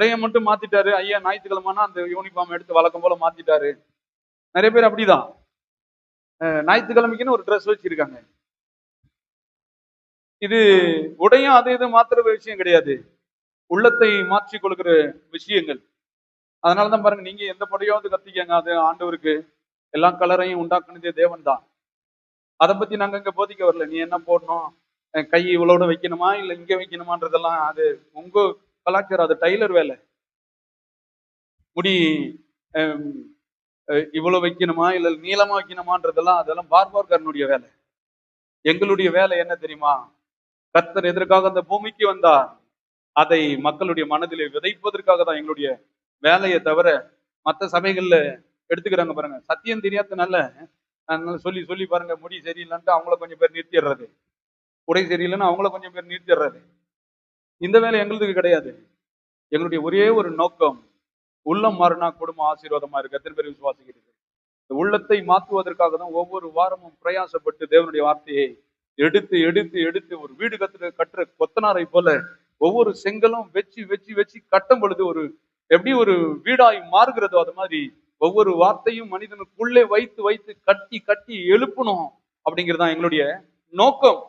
உடைய மட்டும் மாத்திட்டாரு. ஐயா ஞாயிற்றுக்கிழமைனா அந்த யூனிஃபார்ம் எடுத்து வழக்கம் போல மாத்திட்டாரு. நிறைய பேர் அப்படிதான். ஞாயிற்றுக்கிழமைக்குன்னு ஒரு ட்ரெஸ் வச்சிருக்காங்க. இது உடையும் அது இது மாத்துற விஷயம் கிடையாது. உள்ளத்தை மாற்றிக் கொள்கிற விஷயங்கள். அதனாலதான் பாருங்க, நீங்க எந்த படையாவது கத்திக்கங்க, அது ஆண்டவருக்கு எல்லா கலரையும் உண்டாக்குனதே தேவன் தான். அதை பத்தி நாங்க இங்க போதிக்க வரல. நீ என்ன போடணும், கை இவ்வளோட வைக்கணுமா இல்ல இங்க வைக்கணுமான்றதெல்லாம் அது உங்க கலாச்சாரம், அது டைலர் வேலை. முடி இவ்வளவு வைக்கணுமா இல்ல நீளமா வைக்கணுமான்றதெல்லாம் அதெல்லாம் பார்பார்காரனுடைய வேலை. எங்களுடைய வேலை என்ன தெரியுமா? கர்த்தர் எதற்காக அந்த பூமிக்கு வந்தார், அதை மக்களுடைய மனதிலே விதைப்பதற்காக தான் எங்களுடைய வேலையை தவிர, மற்ற சபைகள்ல எடுத்துக்கிறாங்க பாருங்க, சத்தியம் தெரியாதனால சொல்லி சொல்லி பாருங்க, முடி சரியில்லைன்ட்டு அவங்கள கொஞ்சம் பேர் நிறுத்திடுறது, உடை சரியில்லைன்னு அவங்கள கொஞ்சம் பேர் நிறுத்திடுறது. இந்த வேலை எங்களுக்கு கிடையாது. எங்களுடைய ஒரே ஒரு நோக்கம், உள்ளம் மாறினா குடும்பம் ஆசீர்வாதமா இருக்கு. எத்தனை பேர் விசுவாசிக்கிறது? உள்ளத்தை மாற்றுவதற்காக தான் ஒவ்வொரு வாரமும் பிரயாசப்பட்டு தேவனுடைய வார்த்தையை எடுத்து எடுத்து எடுத்து ஒரு வீடு கட்டுற கொத்தனாரை போல ஒவ்வொரு செங்கலும் வச்சு வச்சு வச்சு கட்டும் பொழுது ஒரு எப்படி ஒரு வீடாய் மாறுகிறதோ அது மாதிரி ஒவ்வொரு வார்த்தையும் மனிதனுக்குள்ளே வைத்து வைத்து கட்டி கட்டி எழுப்பணும் அப்படிங்கிறது தான் எங்களுடைய நோக்கம்.